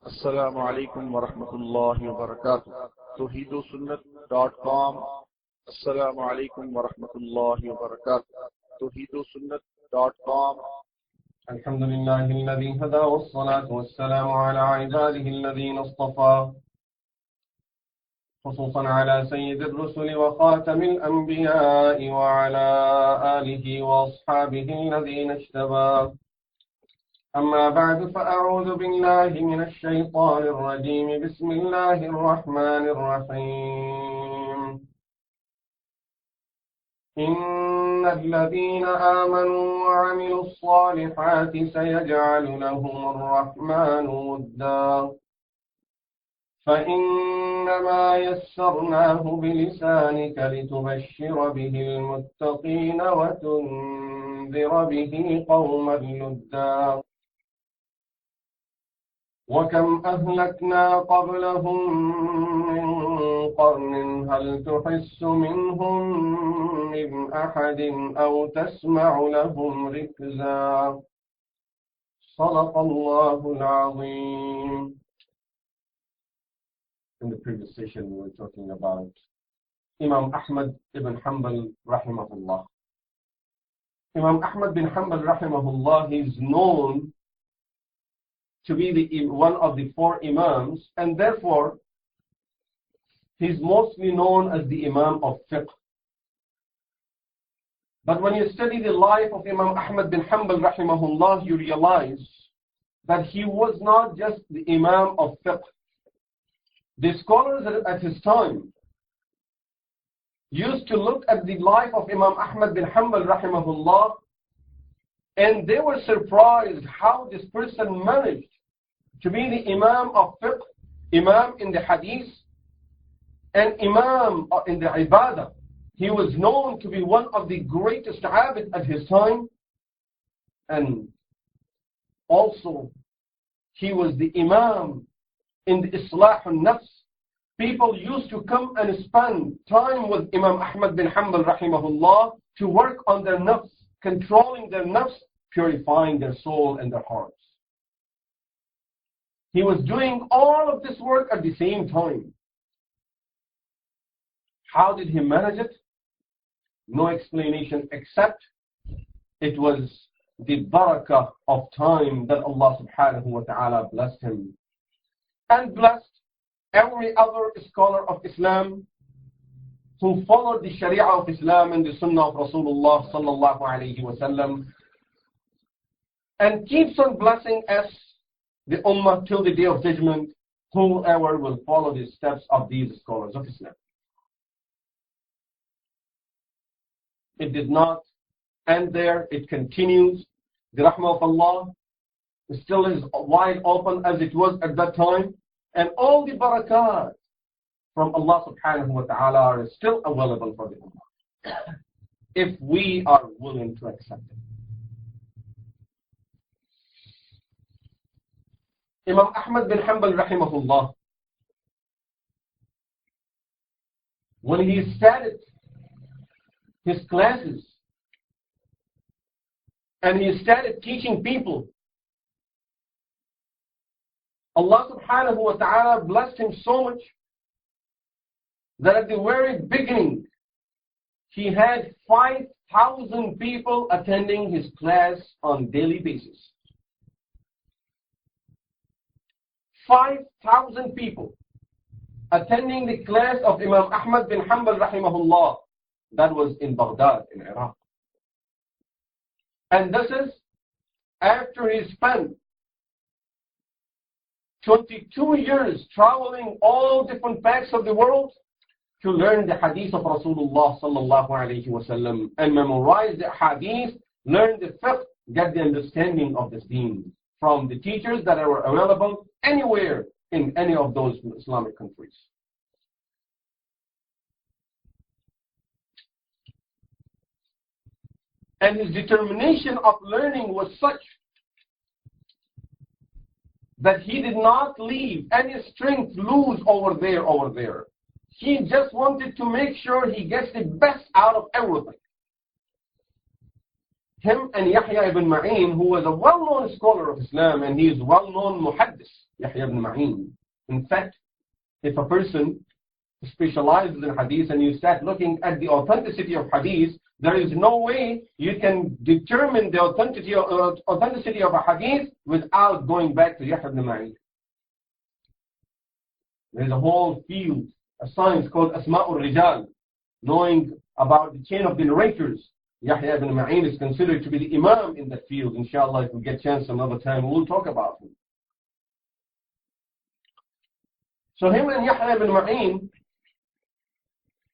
Assalamu alaikum wa rahmatullahi wa barakatuh. Tawheedusunnat.com. Assalamu alaikum wa rahmatullahi wa barakatuh. Tawheedusunnat.com. الحمد لله الذي هدى والصلاة والسلام على عباده الذين اصطفى خصوصا على سيد الرسل وخاتم الأنبياء وعلى آله وأصحابه الذين اجتبى. أما بعد فأعوذ بالله من الشيطان الرجيم. بسم الله الرحمن الرحيم. إن الذين آمنوا وعملوا الصالحات سيجعل لهم الرحمن ودا فإنما يسرناه بلسانك لتبشر به المتقين وتنذر به قوما لدا وكم أهلكنا قبلهم من قرن هل تحس منهم من أحد أو تسمع لهم ركزا. صدق الله العظيم. In the previous session we were talking about Imam Ahmed ibn Hanbal rahimahullah. Imam Ahmed bin Hanbal rahimahullah is known to be one of the four Imams, and therefore he's mostly known as the Imam of Fiqh. But when you study the life of Imam Ahmed bin Hanbal rahimahullah, you realize that he was not just the Imam of Fiqh. The scholars at his time used to look at the life of Imam Ahmed bin Hanbal rahimahullah, and they were surprised how this person managed to be the Imam of Fiqh, Imam in the Hadith, and Imam in the Ibadah. He was known to be one of the greatest abid at his time, and also he was the Imam in the Islah al-Nafs. People used to come and spend time with Imam Ahmed bin Hanbal rahimahullah to work on their nafs, controlling their nafs, purifying their soul and their hearts. He was doing all of this work at the same time. How did he manage it? No explanation except it was the barakah of time that Allah subhanahu wa ta'ala blessed him and blessed every other scholar of Islam who followed the Sharia of Islam and the Sunnah of Rasulullah sallallahu alayhi wa sallam, and keeps on blessing us, the Ummah, till the Day of Judgment, whoever will follow the steps of these scholars of Islam. It did not end there, it continues. The rahmah of Allah still is wide open as it was at that time, and all the barakat from Allah subhanahu wa ta'ala are still available for the Ummah, if we are willing to accept it. Imam Ahmed bin Hanbal rahimahullah, when he started his classes and he started teaching people, Allah subhanahu wa ta'ala blessed him so much that at the very beginning he had 5,000 people attending his class on daily basis. 5,000 people attending the class of Imam Ahmed bin Hanbal rahimahullah. That was in Baghdad, in Iraq. And this is after he spent 22 years traveling all different parts of the world to learn the hadith of Rasulullah sallallahu alayhi wa sallam and memorize the hadith, learn the fiqh, get the understanding of this deen from the teachers that are available anywhere in any of those Islamic countries. And his determination of learning was such that he did not leave any strength loose over there. He just wanted to make sure he gets the best out of everything. him and Yahya ibn Ma'in, who was a well-known scholar of Islam, and he is well-known muhaddis. Yahya ibn Ma'in. In fact, if a person specializes in hadith and you start looking at the authenticity of hadith, there is no way you can determine the authenticity of a hadith without going back to Yahya ibn Ma'in. There is a whole field, a science called Asma'ul Rijal, knowing about the chain of the narrators. Yahya ibn Ma'in is considered to be the Imam in that field. Inshallah, if we get a chance another time, we'll talk about him. So him and Yahya ibn Ma'in,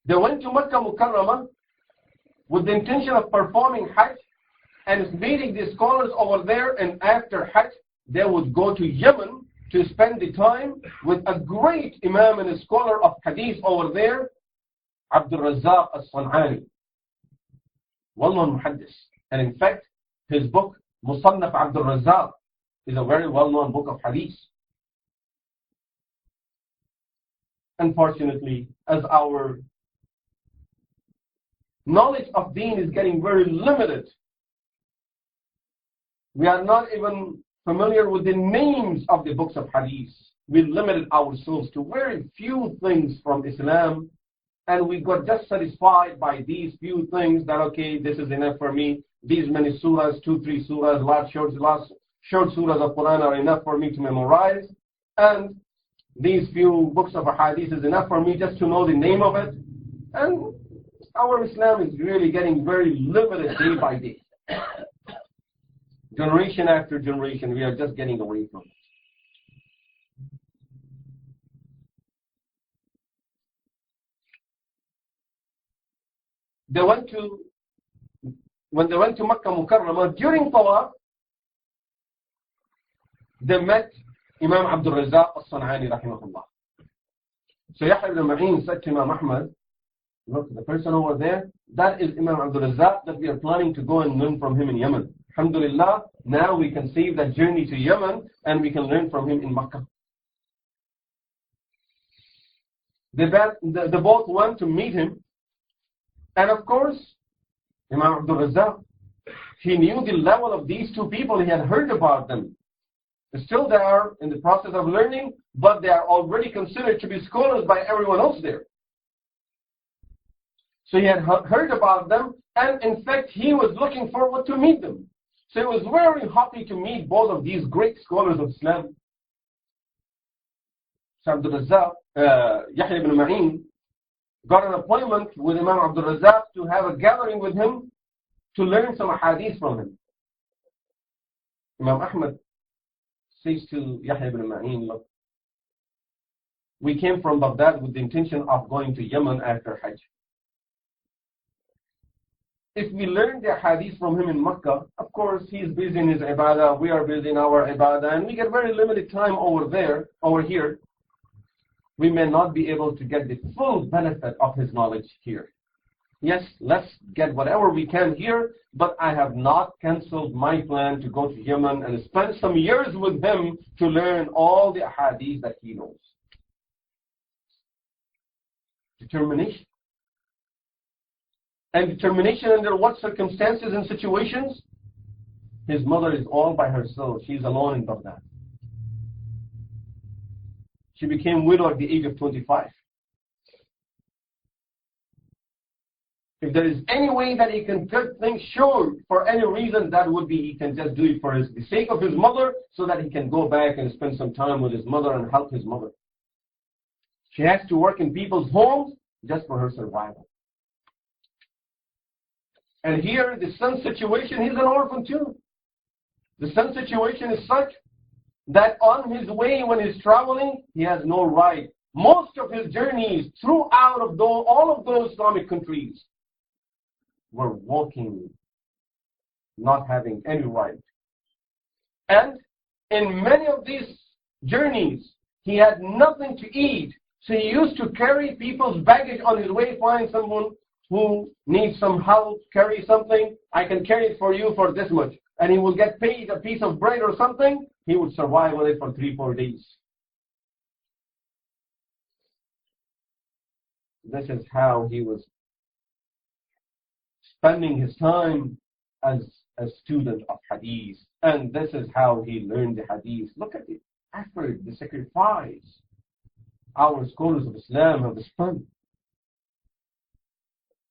they went to Makkah Mukarramah with the intention of performing Hajj and meeting the scholars over there, and after Hajj, they would go to Yemen to spend the time with a great Imam and a scholar of Hadith over there, Abdul Razzaq al-San'ani, well-known Muhaddis. And in fact, his book, Musannaf Abdul Razzaq, is a very well-known book of Hadith. Unfortunately, as our knowledge of Deen is getting very limited, we are not even familiar with the names of the books of Hadith. We limited ourselves to very few things from Islam, and we got just satisfied by these few things that, okay, this is enough for me. These many surahs, 2-3 surahs, short surahs of Quran are enough for me to memorize, and these few books of Hadith is enough for me just to know the name of it. And our Islam is really getting very limited day by day. Generation after generation, we are just getting away from it. When they went to Makkah Mukarramah, during Tawaf, they met Imam Abdul Razzaq al-San'ani rahimahullah. So Yahya ibn Ma'in said to Imam Ahmed, look, the person over there, that is Imam Abdul Razzaq that we are planning to go and learn from him in Yemen. Alhamdulillah, now we can save that journey to Yemen and we can learn from him in Makkah. They both went to meet him. And of course, Imam Abdul Razzaq, he knew the level of these two people. He had heard about them. Still they are in the process of learning, but they are already considered to be scholars by everyone else there. So he had heard about them, and in fact he was looking forward to meet them. So he was very happy to meet both of these great scholars of Islam. So Abdul Razzaq, Yahya ibn Ma'in, got an appointment with Imam Abdul Razzaq to have a gathering with him to learn some hadith from him. Imam Ahmed says to Yahya ibn Ma'in, look, we came from Baghdad with the intention of going to Yemen after Hajj. If we learn the hadith from him in Makkah, of course he's busy in his ibadah, we are busy in our ibadah, and we get very limited time over here. We may not be able to get the full benefit of his knowledge here. Yes, let's get whatever we can here, but I have not cancelled my plan to go to Yemen and spend some years with him to learn all the hadith that he knows. Determination. And determination under what circumstances and situations? His mother is all by herself. She's alone in Baghdad. She became widow at the age of 25. If there is any way that he can get things short for any reason, that would be he can just do it for the sake of his mother, so that he can go back and spend some time with his mother and help his mother. She has to work in people's homes just for her survival. And here, the son's situation, he's an orphan too. The son's situation is such that on his way when he's traveling, he has no ride. Most of his journeys throughout of all of those Islamic countries were walking, not having any ride. And in many of these journeys, he had nothing to eat. So he used to carry people's baggage on his way, find someone who needs some help, carry something, I can carry it for you for this much. And he will get paid a piece of bread or something, he would survive on it for 3-4 days. This is how he was spending his time as a student of hadith. And this is how he learned the hadith. Look at it. effort, the sacrifice our scholars of Islam have spent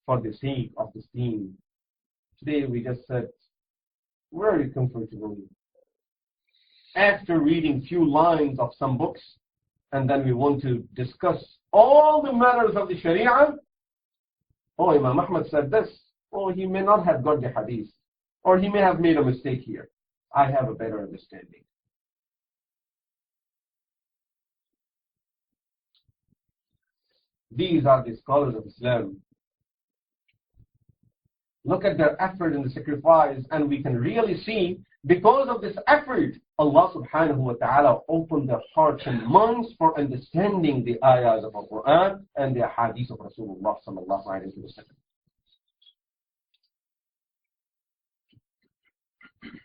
for the sake of this deen. Today we just said, very comfortable, after reading few lines of some books, and then we want to discuss all the matters of the Sharia. Oh, Imam Ahmed said this. Oh, he may not have got the hadith, or he may have made a mistake here. I have a better understanding. These are the scholars of Islam. Look at their effort and the sacrifice, and we can really see, because of this effort, Allah subhanahu wa ta'ala opened their hearts and minds for understanding the ayahs of Al-Qur'an and the hadith of Rasulullah sallallahu alayhi wa sallam.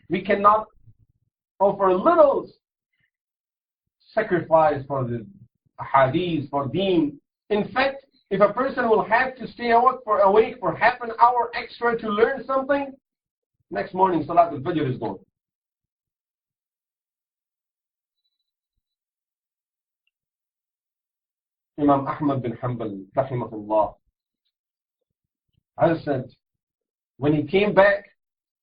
We cannot offer little sacrifice for the hadith, for deen. In fact, if a person will have to stay awake for half an hour extra to learn something, next morning Salat al-Fajr is gone. Imam Ahmed bin Hanbal, rahimahullah, as I said, when he came back,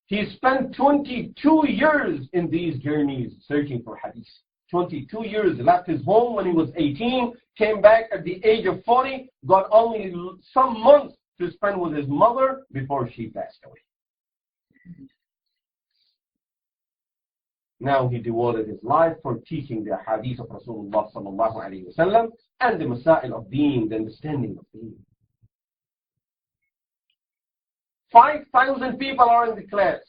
he spent 22 years in these journeys searching for hadith. 22 years, left his home when he was 18, came back at the age of 40, got only some months to spend with his mother before she passed away. Now he devoted his life for teaching the hadith of Rasulullah sallallahu alayhi wa sallam and the masail of deen, the understanding of deen. 5,000 people are in the class.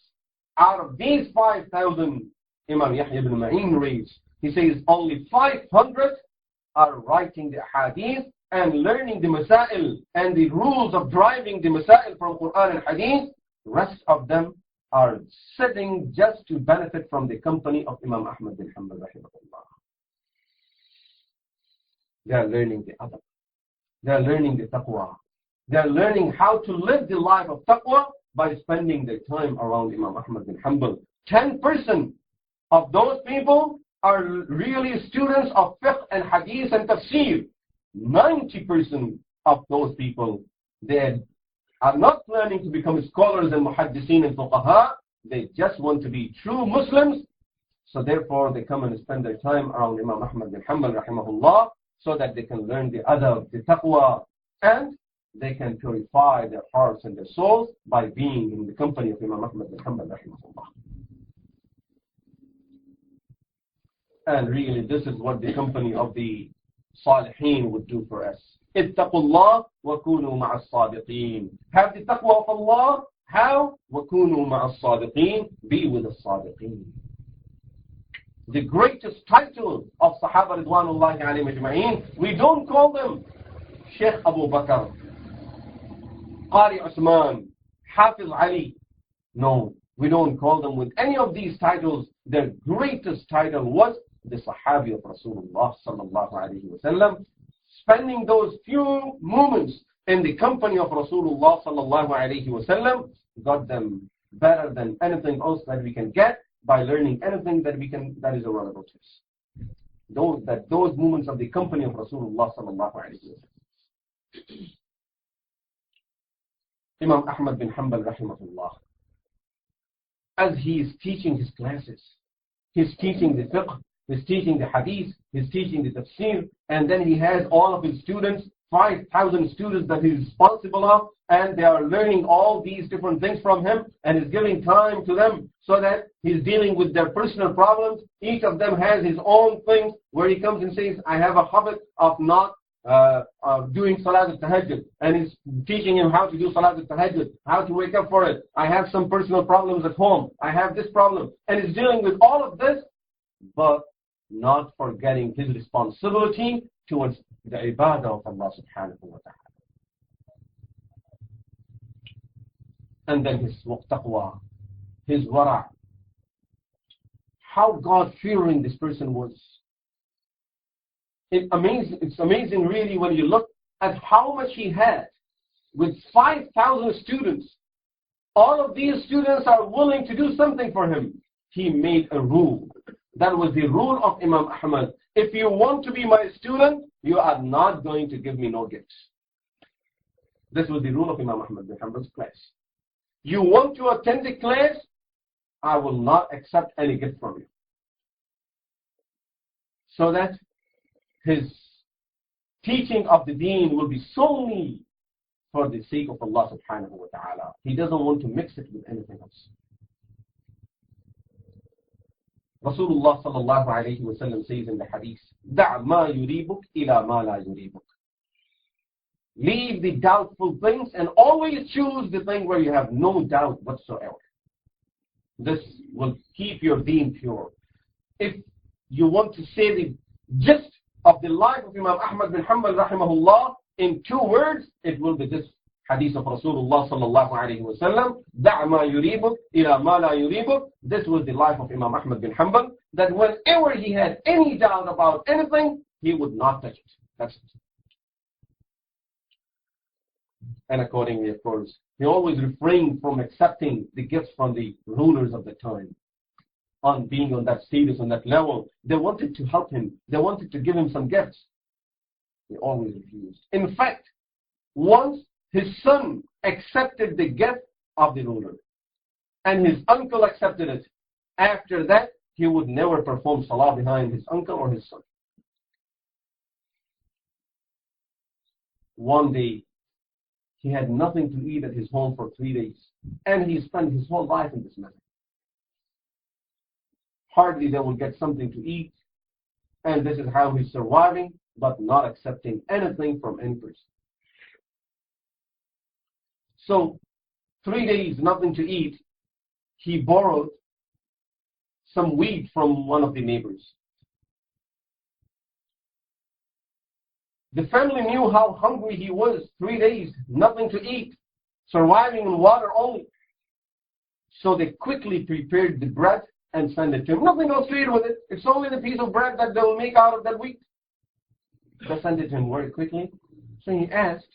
Out of these 5,000, Imam Yahya ibn Ma'in reads, he says only 500 are writing the hadith and learning the masail and the rules of driving the masail from Quran and hadith. Rest of them are sitting just to benefit from the company of Imam Ahmed bin Hanbal rahimahullah. They are learning the adab. They are learning the taqwa. They are learning how to live the life of taqwa by spending their time around Imam Ahmed bin Hanbal. 10% of those people are really students of fiqh and hadith and tafsir. 90% of those people, they are not planning to become scholars and muhaddiseen and fuqaha. They just want to be true Muslims. So therefore they come and spend their time around Imam Ahmed bin Hanbal rahimahullah, so that they can learn the adab, the taqwa, and they can purify their hearts and their souls by being in the company of Imam Ahmed bin Hanbal rahimahullah. And really, this is what the company of the Salihin would do for us. اتقوا الله وكونوا مع الصادقين. Have the taqwa of Allah. How? وكونوا مع الصادقين. Be with the Sadiqeen. The greatest title of Sahaba Ridwanullahi alayhim ajma'in, we don't call them Shaykh Abu Bakr, Qari Usman, Hafiz Ali. No, we don't call them with any of these titles. Their greatest title was the Sahabi of Rasulullah sallallahu alayhi wa sallam, spending those few moments in the company of Rasulullah sallallahu alayhi wa sallam got them better than anything else that we can get by learning anything that that is available to us. Those moments of the company of Rasulullah sallallahu alayhi wa sallam. Imam Ahmed bin Hanbal rahimahullah, as he is teaching his classes, he's teaching the fiqh, he's teaching the hadith, he's teaching the tafsir, and then he has all of his students, 5,000 students that he's responsible of, and they are learning all these different things from him, and he's giving time to them so that he's dealing with their personal problems. Each of them has his own things where he comes and says, I have a habit of not doing Salat al-Tahajjud, and he's teaching him how to do Salat al-Tahajjud, how to wake up for it. I have some personal problems at home. I have this problem. And he's dealing with all of this, but not forgetting his responsibility towards the ibadah of Allah subhanahu wa ta'ala. And then his taqwa, his wara'. How God-fearing this person was. It's amazing really when you look at how much he had with 5,000 students. All of these students are willing to do something for him. He made a rule That was the rule of Imam Ahmed. If you want to be my student, you are not going to give me no gifts. This was the rule of Imam Ahmed bin Hanbal's class. You want to attend the class, I will not accept any gift from you. So that his teaching of the deen will be solely for the sake of Allah subhanahu wa ta'ala. He doesn't want to mix it with anything else. Rasulullah sallallahu alayhi wa sallam says in the hadith, دَعْ مَا يُرِيبُكْ إِلَى مَا لَا يُرِيبُكْ. Leave the doubtful things and always choose the thing where you have no doubt whatsoever. This will keep your deen pure. If you want to say the gist of the life of Imam Ahmed bin Hanbal rahimahullah in 2 words, it will be this hadith of Rasulullah sallallahu alayhi wa sallam, دَعْ مَا يُرِيبُكْ إِلَى مَا لَا يُرِيبُكْ. This was the life of Imam Ahmed bin Hanbal, that whenever he had any doubt about anything, he would not touch it. That's it. And accordingly, of course, he always refrained from accepting the gifts from the rulers of the time. On being on that status, on that level, they wanted to help him. They wanted to give him some gifts. He always refused. In fact, once his son accepted the gift of the ruler, and his uncle accepted it. After that, he would never perform salah behind his uncle or his son. One day, he had nothing to eat at his home for 3 days, and he spent his whole life in this manner. Hardly they will get something to eat, and this is how he's surviving, but not accepting anything from any person. So, 3 days, nothing to eat, he borrowed some wheat from one of the neighbors. The family knew how hungry he was. 3 days, nothing to eat, surviving on water only. So they quickly prepared the bread and sent it to him. Nothing else to eat with it. It's only the piece of bread that they will make out of that wheat. They sent it to him very quickly. So he asked,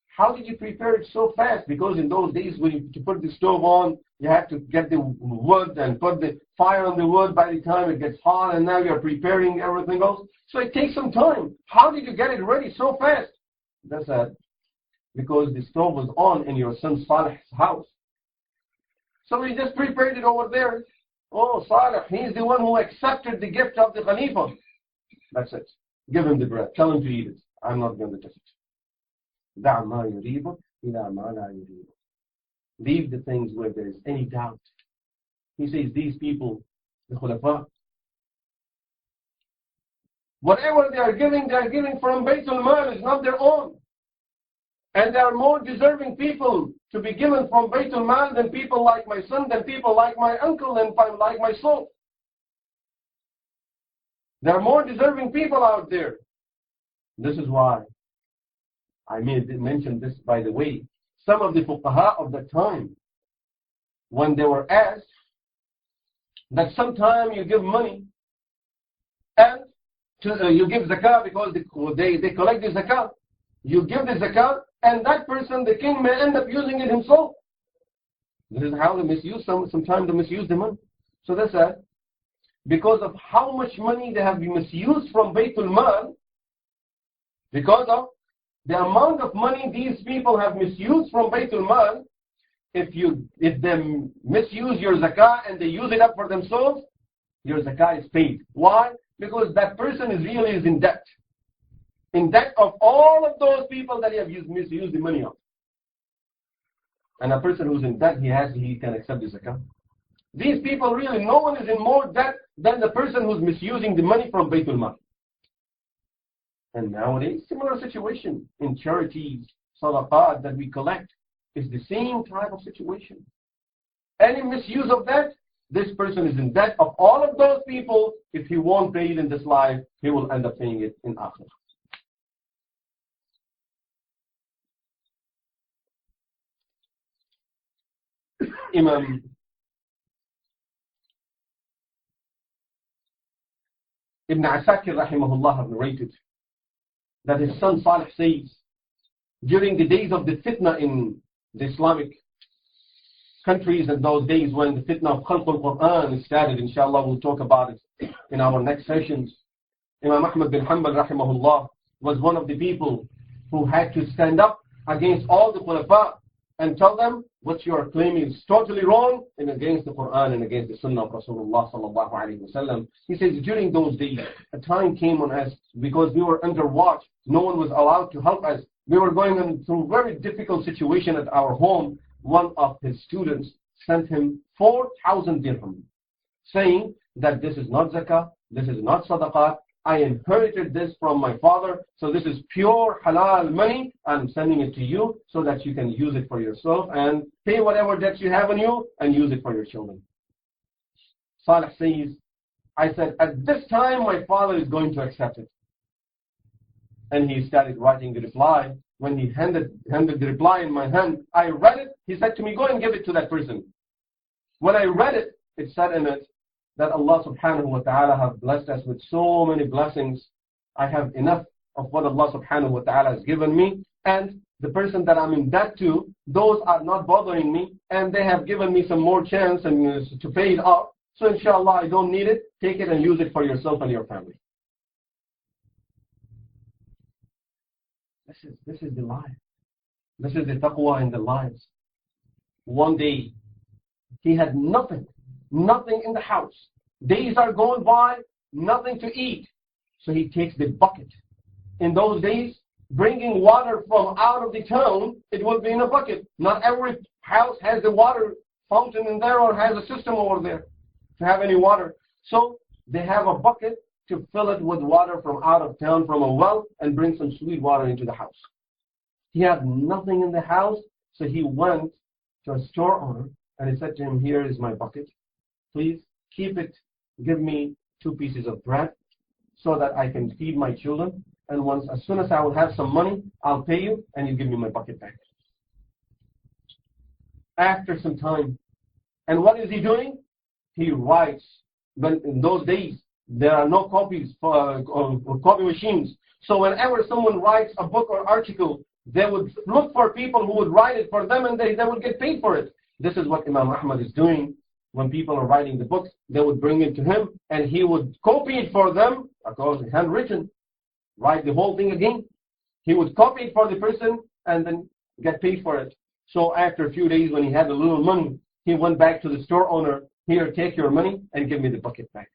how did you prepare it so fast? Because in those days, to put the stove on, you have to get the wood and put the fire on the wood by the time it gets hot, and now you're preparing everything else. So it takes some time. How did you get it ready so fast? They said, because the stove was on in your son Salih's house. So we just prepared it over there. Oh, Salih, he's the one who accepted the gift of the Khalifa. That's it. Give him the bread. Tell him to eat it. I'm not going to touch it. دَعْ مَا يُرِيبُكْ إِلَى مَا لَا يُرِيبُكْ. Leave the things where there is any doubt. He says, these people, the Khulafa, whatever they are giving from Baytul Mal, is not their own. And there are more deserving people to be given from Baytul Mal than people like my son, than people like my uncle, than like my soul. There are more deserving people out there. This is why I mention this, by the way. Some of the fuqaha of the time, when they were asked that sometime you give money and you give zakah because they collect the zakah. You give the zakah and that person, the king, may end up using it himself. This is how they misuse, sometimes they misuse the money. So they said, because of how much money they have been misused from Baytul Mal, because of the amount of money these people have misused from Baytul Mal, if they misuse your zakah and they use it up for themselves, your zakah is paid. Why? Because that person is really in debt. In debt of all of those people that he have misused the money of. And a person who's in debt, he can accept the zakah. These people really, no one is in more debt than the person who's misusing the money from Baytul Mal. And nowadays, similar situation in charities, sadaqat that we collect is the same type of situation. Any misuse of that, this person is in debt of all of those people. If he won't pay it in this life, he will end up paying it in akhirah. Imam Ibn Asakir rahimahullah have narrated that his son Salih says, during the days of the fitna in the Islamic countries in those days when the fitna of ul-Qur'an started. Inshallah, we'll talk about it in our next sessions. Imam Ahmed bin Hanbal rahimahullah was one of the people who had to stand up against all the khulafa and tell them what you are claiming is totally wrong and against the Quran and against the Sunnah of Rasulullah sallallahu alaihi wasallam. He says during those days a time came on us because we were under watch. No one was allowed to help us. We were going through a very difficult situation at our home. One of his students sent him 4,000 dirham, saying that this is not zakah, this is not sadaqah. I inherited this from my father, so this is pure halal money. I'm sending it to you so that you can use it for yourself and pay whatever debts you have on you and use it for your children. Salih says, I said, at this time my father is going to accept it. And he started writing the reply. When he handed the reply in my hand, I read it. He said to me, go and give it to that person. When I read it, it said in it that Allah subhanahu wa ta'ala have blessed us with so many blessings. I have enough of what Allah subhanahu wa ta'ala has given me. And the person that I'm in debt to, those are not bothering me. And they have given me some more chance and to pay it off. So inshallah, I don't need it. Take it and use it for yourself and your family. This is the life. This is the taqwa in the lives. One day, he had nothing in the house. Days are going by, nothing to eat. So he takes the bucket. In those days, bringing water from out of the town, it would be in a bucket. Not every house has the water fountain in there or has a system over there to have any water. So they have a bucket to fill it with water from out of town from a well and bring some sweet water into the house. He had nothing in the house, so he went to a store owner and he said to him, here is my bucket. Please keep it. Give me 2 pieces of bread so that I can feed my children. And as soon as I will have some money, I'll pay you and you give me my bucket back. After some time, and what is he doing? He writes. But in those days, there are no copies or copy machines. So whenever someone writes a book or article, they would look for people who would write it for them and they would get paid for it. This is what Imam Ahmad is doing. When people are writing the books, they would bring it to him and he would copy it for them, of course, handwritten, write the whole thing again. He would copy it for the person and then get paid for it. So after a few days when he had a little money, he went back to the store owner, here, take your money and give me the bucket back.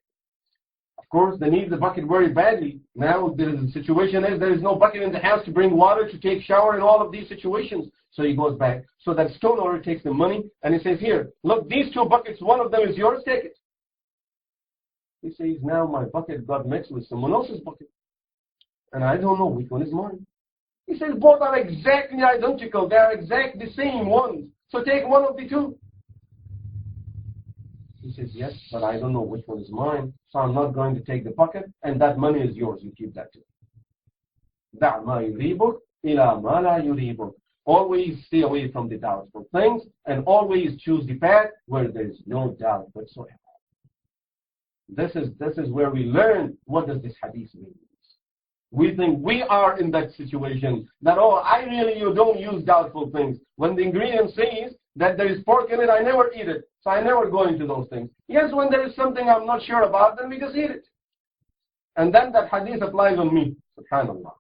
Of course, they need the bucket very badly. Now the situation is there is no bucket in the house to bring water, to take shower in all of these situations. So he goes back. So that store owner takes the money and he says, here, look, these 2 buckets, one of them is yours, take it. He says, now my bucket got mixed with someone else's bucket. And I don't know which one is mine. He says, both are exactly identical. They are exactly the same ones. So take one of the 2. He says, yes, but I don't know which one is mine, so I'm not going to take the bucket, and that money is yours. You keep that too. دع ما يريبك إلى ما لا يريبك. Always stay away from the doubtful things, and always choose the path where there is no doubt whatsoever. This is where we learn what does this hadith mean. We think we are in that situation that, oh, you don't use doubtful things. When the ingredient says that there is pork in it, I never eat it. So I never go into those things. Yes, when there is something I'm not sure about, then we just eat it. And then that hadith applies on me. Subhanallah.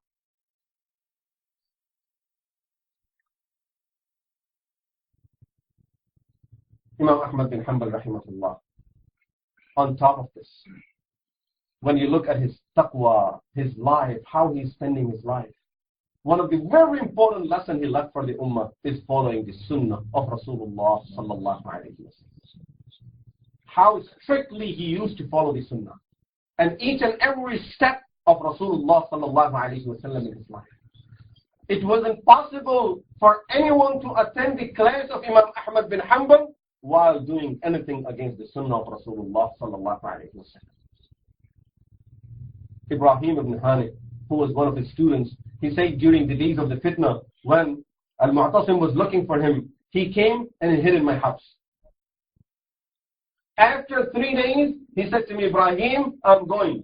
Imam Ahmed bin Hanbal rahimahullah. On top of this, when you look at his taqwa, his life, how he's spending his life, one of the very important lessons he left for the ummah is following the sunnah of Rasulullah sallallahu alayhi wa sallam. How strictly he used to follow the sunnah. And each and every step of Rasulullah sallallahu alayhi wa sallam in his life. It wasn't possible for anyone to attend the class of Imam Ahmed bin Hanbal while doing anything against the sunnah of Rasulullah sallallahu alayhi wa sallam. Ibrahim ibn Hanif, who was one of his students, he said during the days of the fitna, when Al-Mu'tasim was looking for him, he came and he hid in my house. After 3 days, he said to me, Ibrahim, I'm going.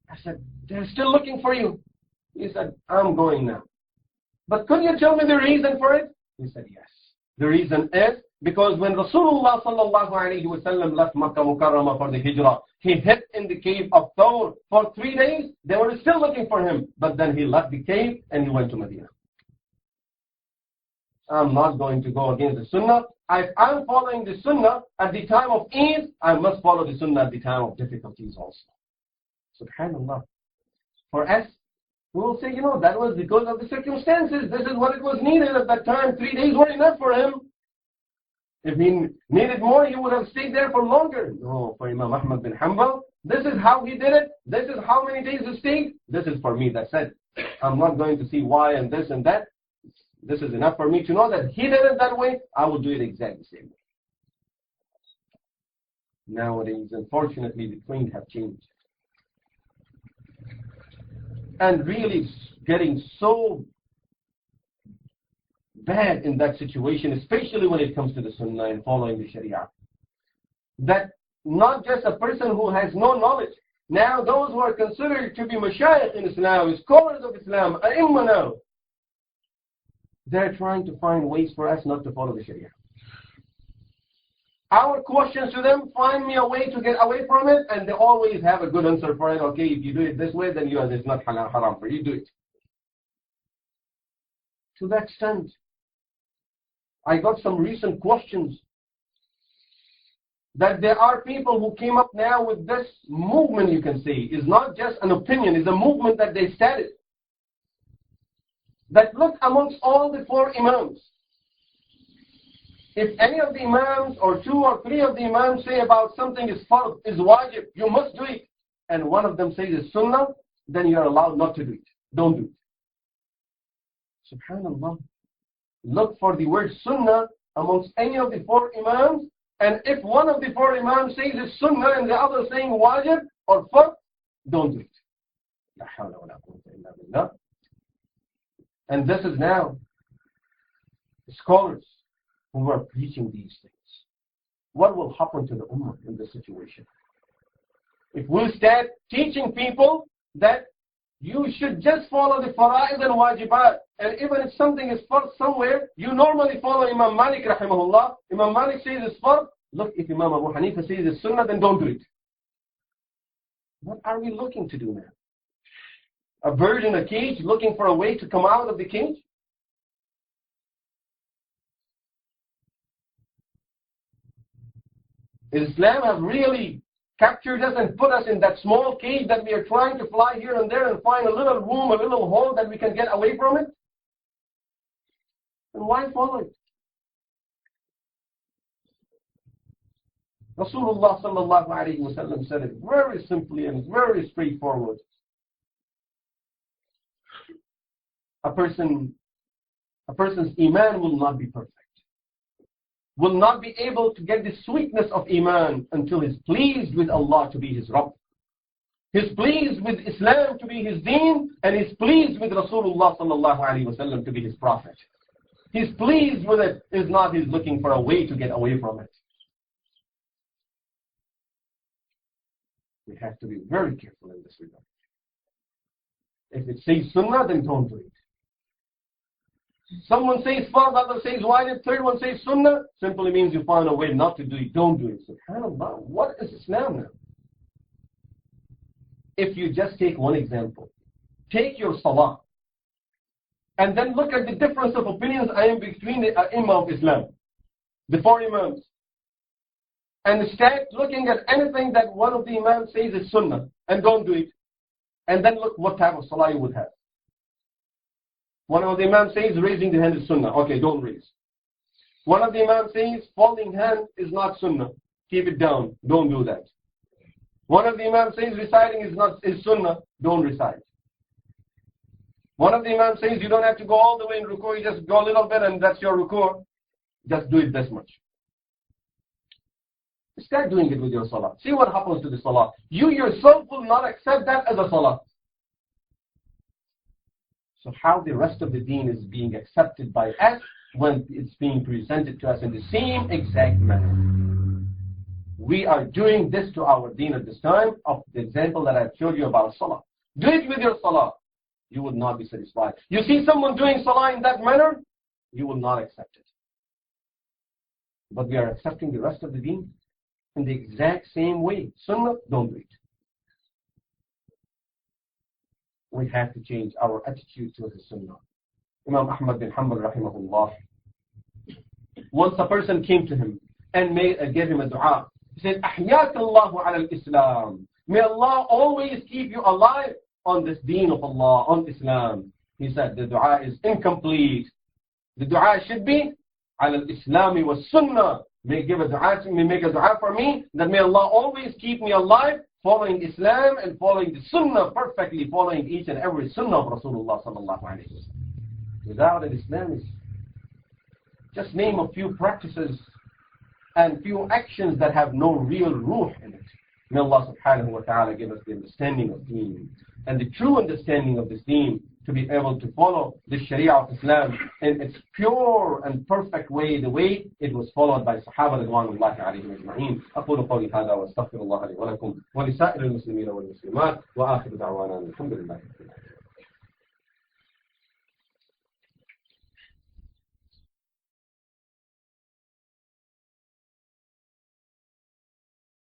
I said, they're still looking for you. He said, I'm going now. But could you tell me the reason for it? He said, yes. The reason is because when Rasulullah sallallahu alayhi wa sallam left Makkah Mukarramah for the Hijrah, he hid in the cave of Thawr for 3 days. They were still looking for him. But then he left the cave and he went to Medina. I'm not going to go against the Sunnah. If I'm following the Sunnah at the time of ease, I must follow the Sunnah at the time of difficulties also. Subhanallah. For us, we will say, that was because of the circumstances. This is what it was needed at that time. 3 days were enough for him. If he needed more, he would have stayed there for longer. No, for Imam Ahmed bin Hanbal, this is how he did it. This is how many days he stayed. This is for me, that's it. I'm not going to see why and this and that. This is enough for me to know that he did it that way. I will do it exactly the same way. Nowadays, unfortunately, the trend have changed. And really it's getting so bad in that situation, especially when it comes to the Sunnah and following the Sharia, that not just a person who has no knowledge. Now those who are considered to be Mashaykh in Islam, scholars of Islam, A'imma now, they're trying to find ways for us not to follow the Sharia. Our questions to them, find me a way to get away from it, and they always have a good answer for it. Okay, if you do it this way, then it's not halal, haram for you, do it. To that extent, I got some recent questions that there are people who came up now with this movement, you can say. It's not just an opinion, it's a movement that they started. That look amongst all the 4 Imams. If any of the Imams or 2 or 3 of the Imams say about something is fard, is wajib, you must do it, and one of them says it's sunnah, then you are allowed not to do it. Don't do it. Subhanallah. Look for the word sunnah amongst any of the 4 Imams, and if one of the 4 Imams says it's sunnah and the other saying wajib or fard, don't do it. La hawla wa la quwwata illa billah. And this is now scholars who are preaching these things. What will happen to the Ummah in this situation? If we start teaching people that you should just follow the fara'id and wajibat, and even if something is fard somewhere, you normally follow Imam Malik rahimahullah. Imam Malik says it's fard. Look, if Imam Abu Hanifa says it's sunnah, then don't do it. What are we looking to do now? A bird in a cage looking for a way to come out of the cage? Islam have really captured us and put us in that small cage that we are trying to fly here and there and find a little room, a little hole that we can get away from it? And why follow it? Rasulullah sallallahu alayhi wa sallam said it very simply and very straightforward. A person's iman will not be perfect. Will not be able to get the sweetness of iman until he's pleased with Allah to be his Rabb. He's pleased with Islam to be his deen, and he's pleased with Rasulullah sallallahu alaihi wasallam to be his prophet. He's pleased with it, is not he's looking for a way to get away from it. We have to be very careful in this regard. If it says sunnah, then don't do it. Someone says fard, other says wajib, third one says sunnah, simply means you find a way not to do it. Don't do it. SubhanAllah, what is Islam now? If you just take one example, take your salah, and then look at the difference of opinions I am between the Imam of Islam, the 4 Imams, and start looking at anything that one of the Imams says is sunnah, and don't do it, and then look what type of salah you would have. One of the Imams says raising the hand is sunnah. Okay, don't raise. One of the Imams says folding hand is not sunnah. Keep it down. Don't do that. One of the Imams says reciting is sunnah. Don't recite. One of the Imams says you don't have to go all the way in ruku. You just go a little bit and that's your ruku. Just do it this much. Start doing it with your salah. See what happens to the salah. You yourself will not accept that as a salah. So how the rest of the deen is being accepted by us when it's being presented to us in the same exact manner? We are doing this to our deen at this time of the example that I've showed you about salah. Do it with your salah. You will not be satisfied. You see someone doing salah in that manner, you will not accept it. but we are accepting the rest of the deen in the exact same way. Sunnah, don't do it. We have to change our attitude towards the Sunnah. Imam Ahmed bin Hanbal rahimahullah, once a person came to him and gave him a dua. He said, Ahyak Allahu ala al-Islam. May Allah always keep you alive on this deen of Allah, on Islam. He said, the dua is incomplete. The dua should be ala al-Islami wa sunnah. May make a dua for me that may Allah always keep me alive following Islam and following the sunnah perfectly, following each and every sunnah of Rasulullah sallallahu alayhi wa sallam. Without it, Islam is just name a few practices and few actions that have no real ruh in it. May Allah subhanahu wa ta'ala give us the understanding of deen and the true understanding of this deen to be able to follow the Sharia of Islam in its pure and perfect way, the way it was followed by Sahaba ridwanullahi alayhim ajma'in. أقول قولي هذا وأستغفر الله لي ولكم ولسائر المسلمين والمسلمات وآخر دعوانا الحمد لله.